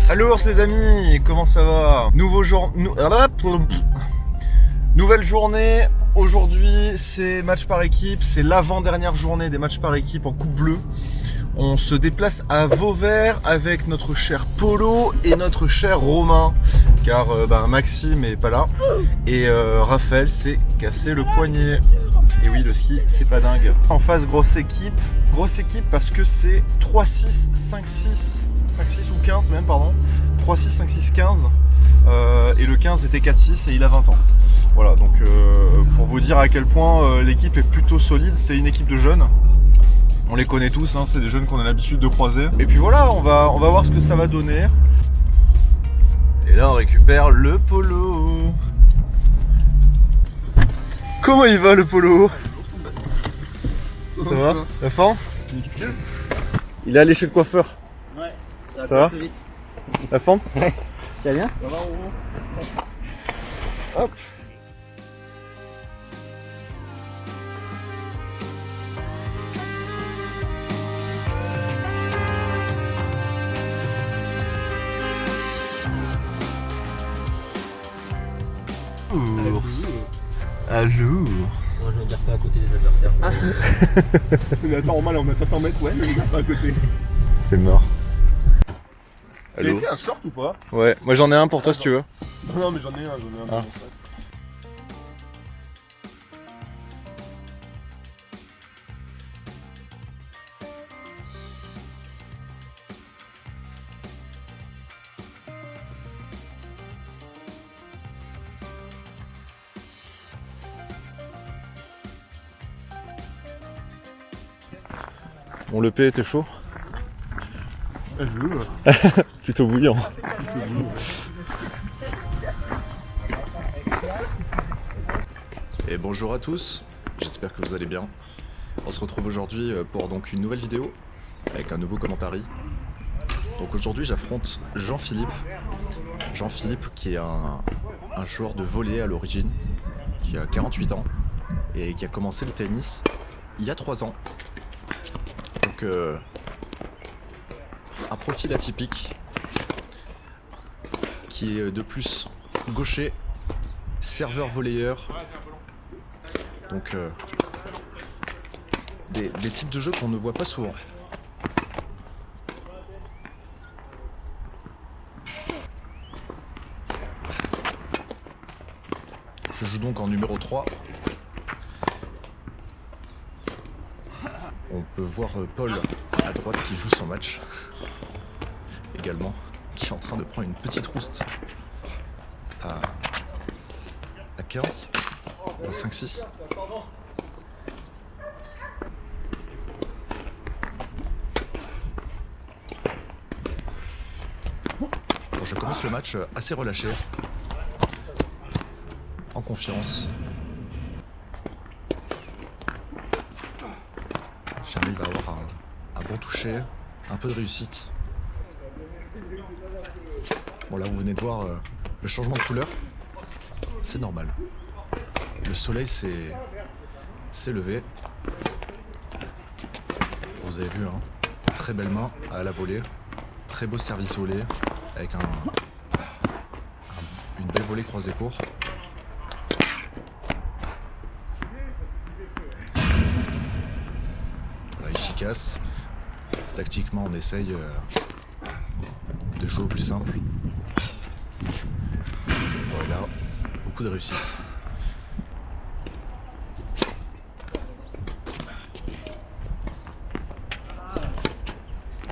Alors les amis, comment ça va? Nouvelle journée. Aujourd'hui c'est match par équipe, c'est l'avant-dernière journée des matchs par équipe en Coupe Bleue. On se déplace à Vauvert avec notre cher Polo et notre cher Romain, car Maxime est pas là et Raphaël s'est cassé le poignet. Et oui, le ski c'est pas dingue. En face, grosse équipe parce que c'est 3-6, 5-6 ou 15 même, pardon. 3-6, 5-6, 15 et le 15 était 4-6 et il a 20 ans. Voilà, donc pour vous dire à quel point l'équipe est plutôt solide, c'est une équipe de jeunes. On les connaît tous, hein, c'est des jeunes qu'on a l'habitude de croiser. Et puis voilà, on va voir ce que ça va donner. Et là on récupère le Polo. Comment il va le Polo? Ça va? La forme? Il est allé chez le coiffeur. Ouais, ça va plus vite. La forme? Ouais. Ça va bien? Hop. À jour. Moi je ne garde pas à côté des adversaires. Mais attends, normal, on a 500 mètres, ouais, mais je garde pas à côté. C'est mort. Tu as fait un short ou pas? Ouais, moi j'en ai un pour toi si tu veux. Non, mais j'en ai un. Ah. Bon, le P était chaud. Plutôt bouillant. Et bonjour à tous, j'espère que vous allez bien. On se retrouve aujourd'hui pour donc une nouvelle vidéo avec un nouveau commentary. Donc aujourd'hui j'affronte Jean-Philippe. Jean-Philippe qui est un joueur de volley à l'origine, qui a 48 ans et qui a commencé le tennis il y a 3 ans. Donc un profil atypique qui est de plus gaucher, serveur volleyeur. Donc des types de jeux qu'on ne voit pas souvent. Je joue donc en numéro 3. On peut voir Paul à droite qui joue son match. Également, qui est en train de prendre une petite rouste à 15, à 5-6. Bon, je commence le match assez relâché, en confiance. J'arrive à avoir un bon toucher, un peu de réussite. Bon, là vous venez de voir le changement de couleur, c'est normal. Le soleil s'est levé. Vous avez vu, hein, très belle main à la volée, très beau service volée avec une belle volée croisée court. Voilà, efficace. Tactiquement, on essaye de jouer au plus simple. Voilà, beaucoup de réussite.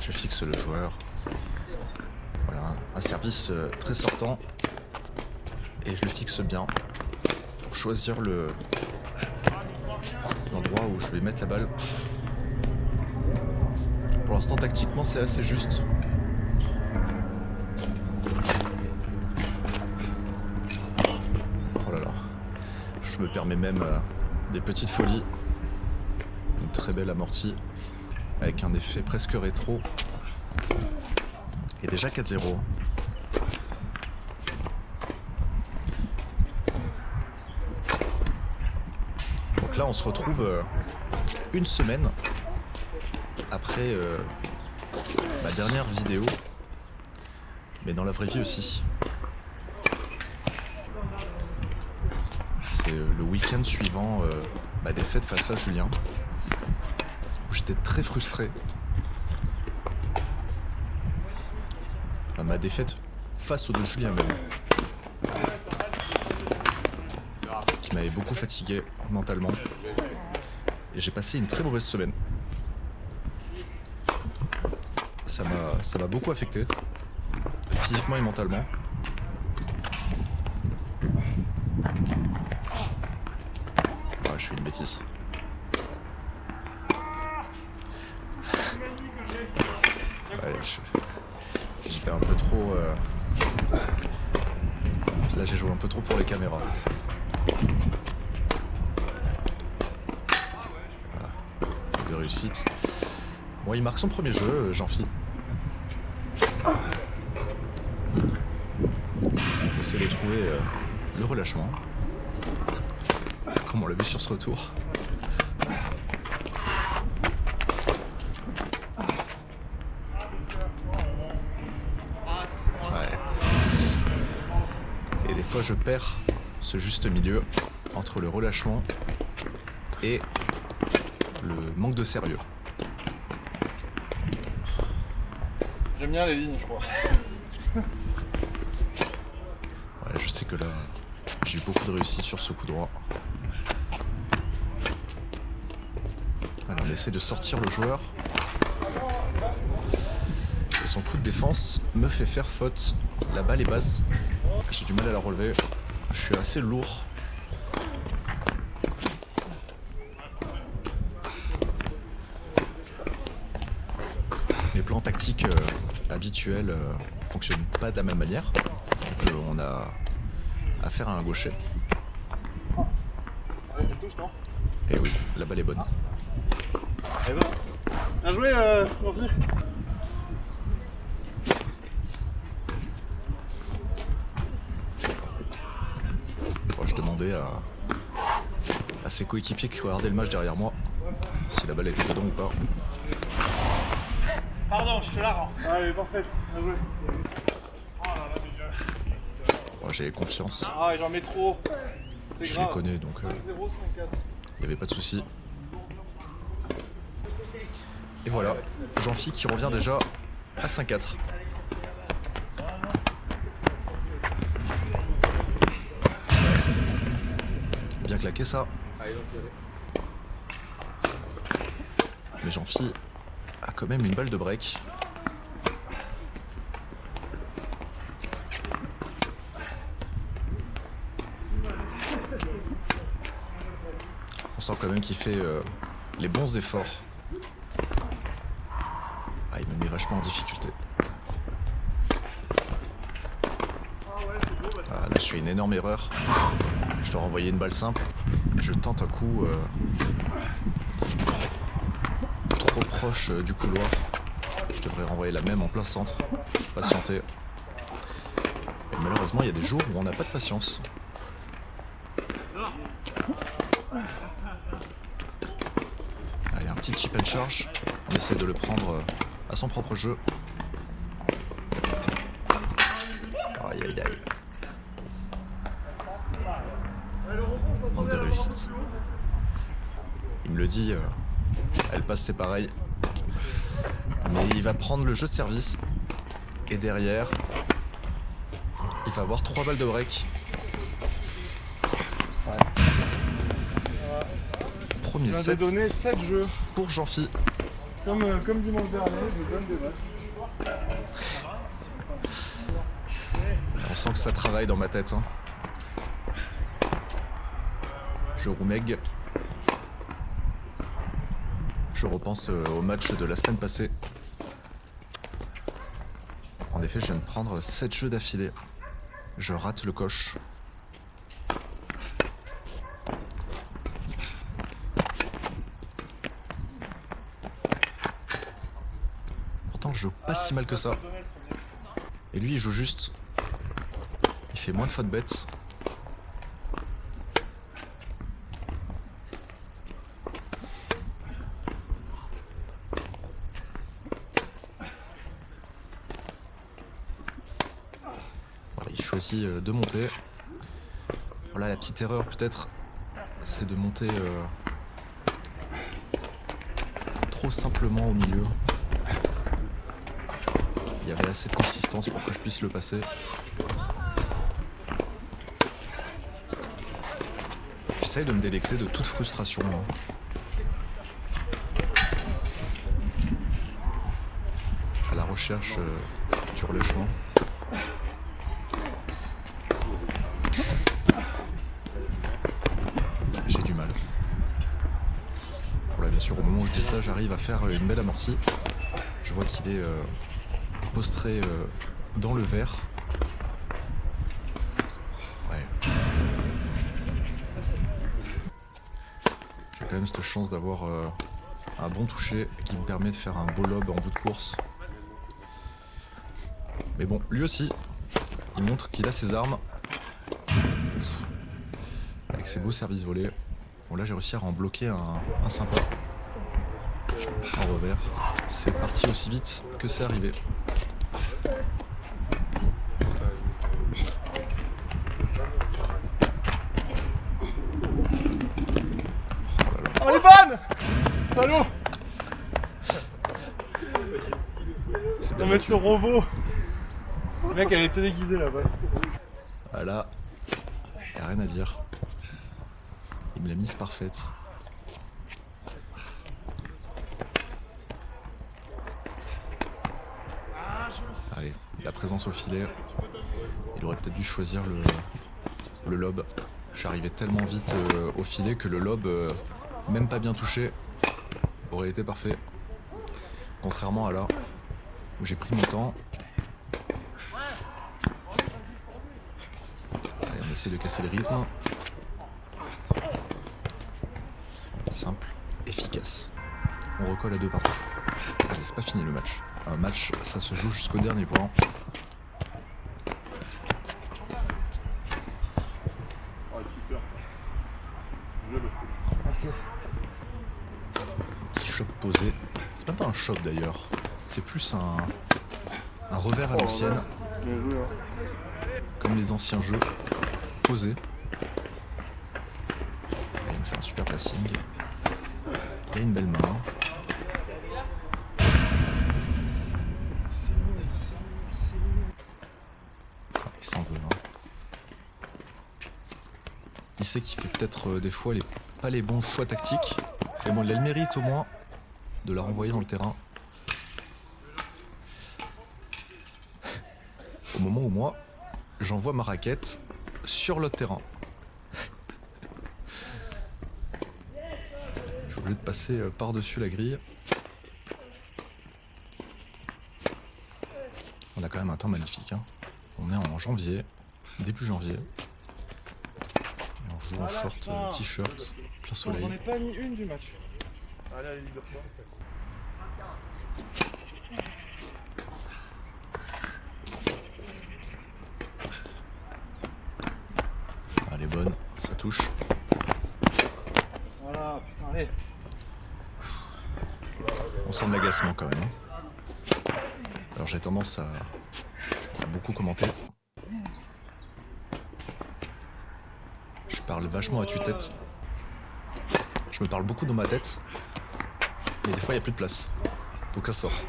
Je fixe le joueur. Voilà, un service très sortant. Et je le fixe bien pour choisir l'endroit où je vais mettre la balle. Pour l'instant, tactiquement, c'est assez juste. Oh là là. Je me permets même des petites folies. Une très belle amortie avec un effet presque rétro. Et déjà 4-0. Donc là, on se retrouve une semaine après ma dernière vidéo mais dans la vraie vie aussi. C'est le week-end suivant ma défaite face à Julien, où j'étais très frustré. Enfin, ma défaite face aux deux Julien même, qui m'avait beaucoup fatigué mentalement. Et j'ai passé une très mauvaise semaine. Ça m'a beaucoup affecté, physiquement et mentalement. Ouais, je fais une bêtise. Ouais, j'ai fait un peu trop... Là, j'ai joué un peu trop pour les caméras. Voilà. De réussite. Bon, il marque son premier jeu, Jean-Phi. On essaie de trouver le relâchement. Comme on l'a vu sur ce retour. Ouais. Et des fois je perds ce juste milieu entre le relâchement et le manque de sérieux. J'aime bien les lignes, je crois. Ouais, je sais que là, j'ai eu beaucoup de réussite sur ce coup droit. Alors on essaie de sortir le joueur. Et son coup de défense me fait faire faute. La balle est basse. J'ai du mal à la relever. Je suis assez lourd. Mes plans tactiques habituels fonctionnent pas de la même manière. Donc on a affaire à un gaucher. Et oui, la balle est bonne. Eh ben, bien joué, Jean-Phi. Bon, je demandais à ses coéquipiers qui regardaient le match derrière moi si la balle était dedans ou pas. Pardon, je te la rends. Allez, parfait, bien joué. Bon, j'ai confiance. Ah, j'en mets trop. C'est Je grave. les connais donc 5-0, 5-4. il n'y avait pas de souci. Et voilà, Jean-Phi qui revient déjà à 5-4. Bien claqué ça. Mais Jean-Phi a quand même une balle de break. On sent quand même qu'il fait les bons efforts. Ah, il me met vachement en difficulté. Ah, là, je fais une énorme erreur. Je dois renvoyer une balle simple. Je tente un coup trop proche du couloir. Je devrais renvoyer la même en plein centre. Patienter. Et malheureusement, il y a des jours où on n'a pas de patience. Allez, un petit chip and charge. On essaie de le prendre à son propre jeu. Aïe aïe aïe. Manque de réussite. Il me le dit, elle passe, c'est pareil. Mais il va prendre le jeu de service. Et derrière, il va avoir 3 balles de break. Premier Je viens set de donner 7 jeux. pour Jean-Phi. Comme dimanche dernier, je donne des matchs. On sent que ça travaille dans ma tête. Hein. Je roumègue. Je repense au match de la semaine passée. En effet, je viens de prendre 7 jeux d'affilée. Je rate le coche. Pourtant, je joue pas si mal que ça. Et lui, il joue juste. Il fait moins de fautes bêtes. choisit de monter. Voilà, la petite erreur peut-être, c'est de monter trop simplement au milieu. Il y avait assez de consistance pour que je puisse le passer. J'essaye de me délecter de toute frustration. À la recherche du relâchement. J'ai du mal. Voilà, bien sûr, au moment où je dis ça, j'arrive à faire une belle amortie. Je vois qu'il est postré dans le verre. Ouais. J'ai quand même cette chance d'avoir un bon toucher qui me permet de faire un beau lob en bout de course. Mais bon, lui aussi, il montre qu'il a ses armes. Avec ses beaux services volés. Bon, là j'ai réussi à en bloquer un sympa. En revers. C'est parti aussi vite que c'est arrivé. Oh les bonnes. Salaud. C'est Non mais ce robot. Le mec elle est téléguidée là-bas. Voilà. Y'a rien à dire. Il me l'a mise parfaite. Allez, la présence au filet. Il aurait peut-être dû choisir le lob. Je suis arrivé tellement vite au filet que le lob, même pas bien touché, aurait été parfait. Contrairement à là, où j'ai pris mon temps. Allez, on essaie de casser le rythme. Simple, efficace. On recolle à 2 partout. Allez, c'est pas fini le match. Un match, ça se joue jusqu'au dernier point. Ah super. Un petit chop posé. C'est même pas un chop d'ailleurs. C'est plus un revers à l'ancienne. Bien joué hein. Comme les anciens jeux. Posé. Il me fait un super passing. Il a une belle main. Il s'en veut. Hein. Il sait qu'il fait peut-être des fois pas les bons choix tactiques. Mais bon, il a le mérite au moins de la renvoyer dans le terrain. Au moment où moi, j'envoie ma raquette sur le terrain. J'ai oublié de passer par-dessus la grille. On a quand même un temps magnifique. Hein. On est en janvier, début janvier. Et on joue en short, t-shirt, plein soleil. J'en ai pas mis une du match. Allez, allez, libère-toi. Elle est bonne, ça touche. Voilà, putain, allez. On sent de l'agacement quand même. Hein. Alors j'ai tendance à beaucoup commenter. Je parle vachement à tue-tête. Je me parle beaucoup dans ma tête. Mais des fois il n'y a plus de place. Donc ça sort.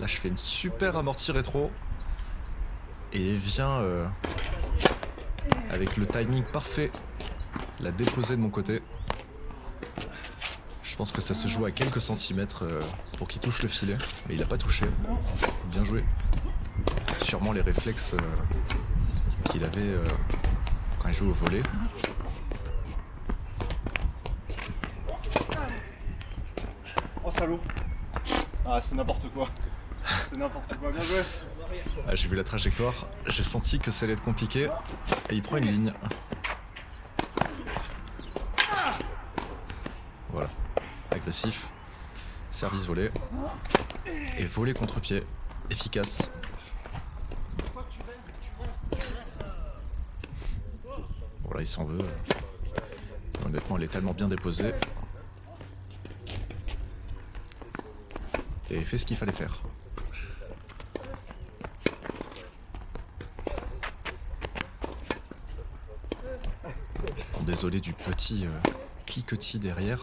Là je fais une super amortie rétro. Et vient avec le timing parfait la déposer de mon côté. Je pense que ça se joue à quelques centimètres pour qu'il touche le filet, mais il n'a pas touché. Bien joué. Sûrement les réflexes qu'il avait quand il jouait au volley. Oh salaud. Ah c'est n'importe quoi. C'est n'importe quoi, bien joué. Ah, j'ai vu la trajectoire, j'ai senti que ça allait être compliqué, et il prend une ligne. Voilà. Agressif, service volé, et volé contre-pied, efficace. Voilà, il s'en veut. Honnêtement, elle est tellement bien déposée. Et il fait ce qu'il fallait faire. Désolé du petit cliquetis derrière.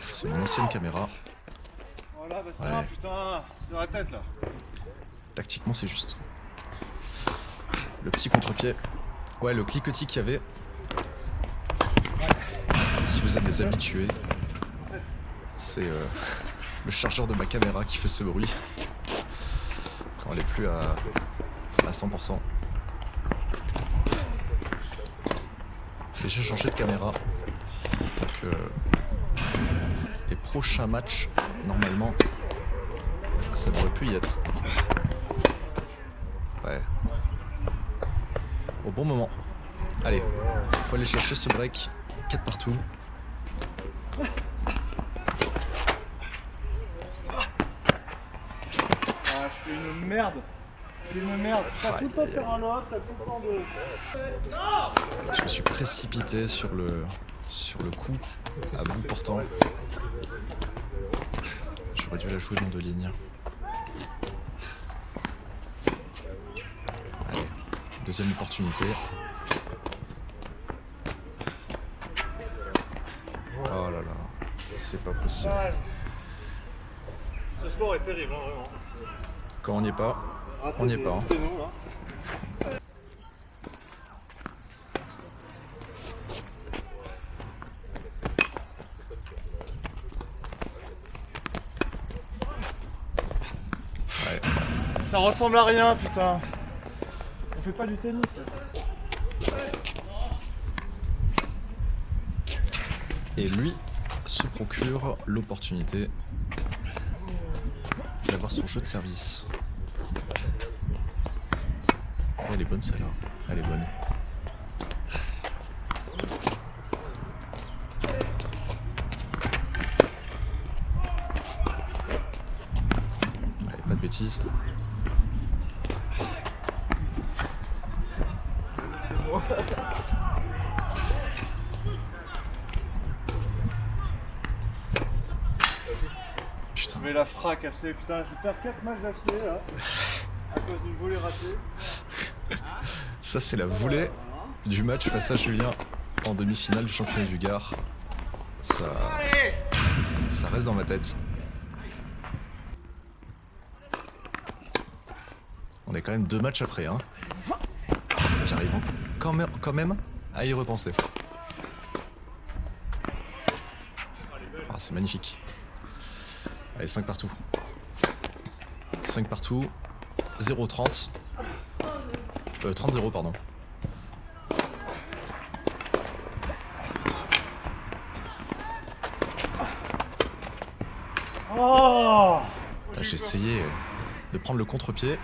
C'est mon ancienne caméra. Voilà, bah Ouais. putain, c'est dans la tête là. Tactiquement, c'est juste. Le petit contre-pied. Ouais, le cliquetis qu'il y avait. Si vous êtes des habitués, c'est le chargeur de ma caméra qui fait ce bruit quand elle est plus à 100%. Et j'ai changé de caméra. Donc les prochains matchs, normalement, ça devrait plus y être. Ouais. Au bon moment. Allez, faut aller chercher ce break. 4 partout. Ah, je suis une merde. Je suis une merde. T'as tout le temps de faire un lob, t'as tout le temps de. Je me suis précipité sur le coup, à bout portant. J'aurais dû la jouer dans 2 lignes. Allez, deuxième opportunité. Oh là là, c'est pas possible. Ce sport est terrible, hein, vraiment. Quand on n'y est pas, on n'y est pas. Hein. Nous, là. Ouais. Ça ressemble à rien, putain. On fait pas du tennis. Et lui se procure l'opportunité d'avoir son jeu de service. Oh, elle est bonne celle-là, elle est bonne. Allez, pas de bêtises. Putain. Mais la fracassée, putain, je vais faire 4 matchs d'affilée là. À cause d'une volée ratée. Ça, c'est la volée du match face à Julien en demi-finale du championnat du Gard. Ça reste dans ma tête. On est quand même 2 matchs après, hein. J'arrive quand même à y repenser. Ah, c'est magnifique. Allez, 5 partout. 5 partout. 0-30. 30-0, pardon. Oh, J'ai essayé de prendre le contre-pied.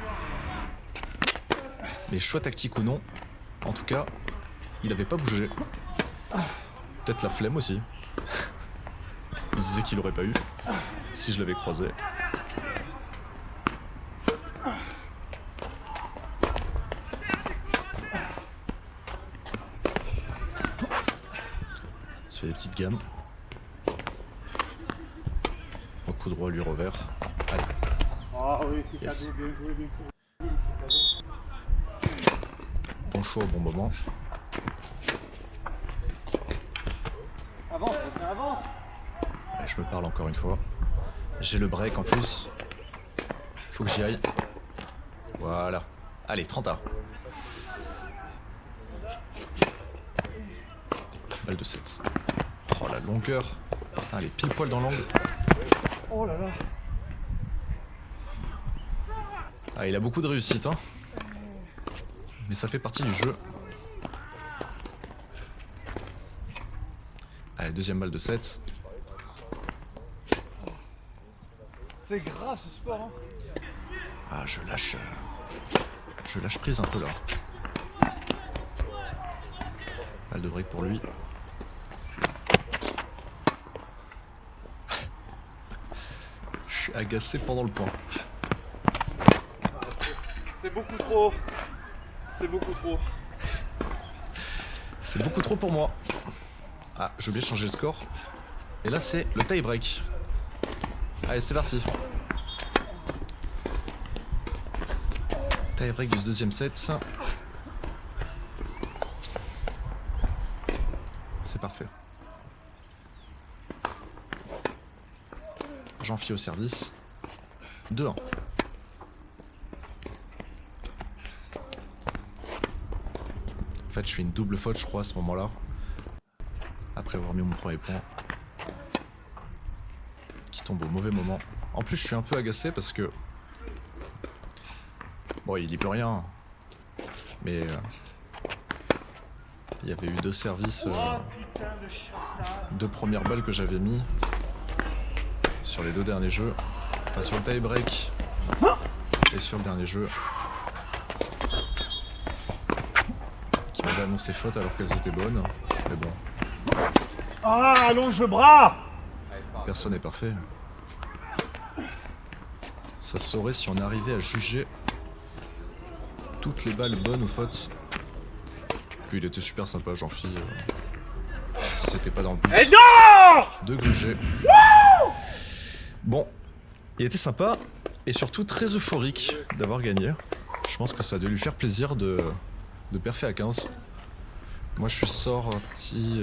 Mais choix tactique ou non, en tout cas, il avait pas bougé. Peut-être la flemme aussi. Il disait qu'il aurait pas eu si je l'avais croisé. Se fait des petites gammes. Au coup droit, lui revers. Allez. Ah oui, c'est Yes. cadeau, bien joué, bien joué. Bon choix au bon moment. Avance, ça avance. Ouais, je me parle encore une fois. J'ai le break en plus. Faut que j'y aille. Voilà. Allez, 30 A. Balle de 7. Oh la longueur. Putain, elle est pile poil dans l'angle. Oh là là. Ah, il a beaucoup de réussite, hein. Mais ça fait partie du jeu. Allez, deuxième balle de 7. C'est grave ce sport, hein. Ah, je lâche prise un peu là. Balle de break pour lui. Je suis agacé pendant le point. C'est beaucoup trop. C'est beaucoup trop. C'est beaucoup trop pour moi. Ah, j'ai oublié de changer le score. Et là, c'est le tie break. Allez, c'est parti. Tie break du deuxième set. C'est C'est parfait. Jean-Phi au service. 2-1. En fait, je fais une double faute, je crois, à ce moment-là. Après avoir mis mon premier point. Qui tombe au mauvais moment. En plus, je suis un peu agacé parce que... Bon, il y peut rien. Mais... il y avait eu 2 services... 2 premières balles que j'avais mis sur les 2 derniers jeux. Enfin, sur le tie-break et sur le dernier jeu. Qui m'avait annoncé faute alors qu'elles étaient bonnes. Mais bon. Ah, allonge le bras! Personne n'est parfait. Ça se saurait si on arrivait à juger toutes les balles bonnes ou fautes. Puis il était super sympa, Jean-Phi. C'était pas dans le but de gruger. Bon, il était sympa et surtout très euphorique d'avoir gagné. Je pense que ça a dû lui faire plaisir de perfer à 15. Moi je suis sorti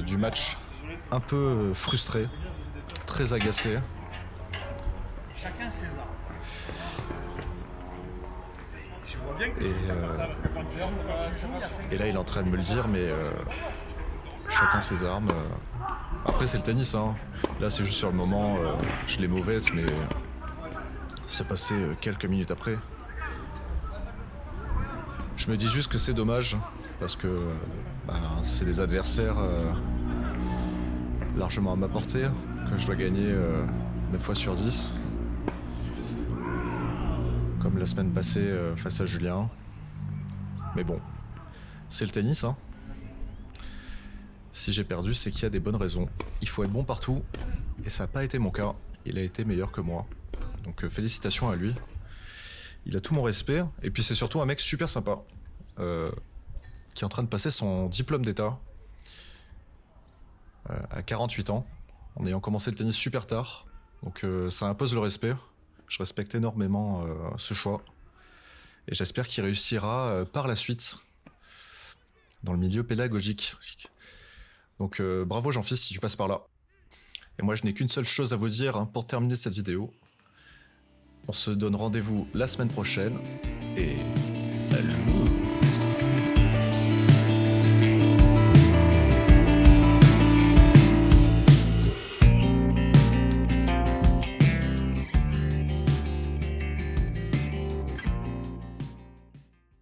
du match un peu frustré, très agacé. Chacun ses armes. Et là il est en train de me le dire, mais chacun ses armes. Après c'est le tennis, hein. Là c'est juste sur le moment, je l'ai mauvaise, mais c'est passé quelques minutes après. Je me dis juste que c'est dommage, parce que c'est des adversaires largement à ma portée, que je dois gagner 9 fois sur 10. Comme la semaine passée face à Julien. Mais bon, c'est le tennis, hein. Si j'ai perdu, c'est qu'il y a des bonnes raisons. Il faut être bon partout, et ça n'a pas été mon cas. Il a été meilleur que moi. Donc félicitations à lui. Il a tout mon respect, et puis c'est surtout un mec super sympa. Qui est en train de passer son diplôme d'état. À 48 ans, en ayant commencé le tennis super tard. Donc ça impose le respect. Je respecte énormément ce choix. Et j'espère qu'il réussira par la suite dans le milieu pédagogique. Donc bravo Jean-Phi si tu passes par là. Et moi je n'ai qu'une seule chose à vous dire hein, pour terminer cette vidéo. On se donne rendez-vous la semaine prochaine. Et...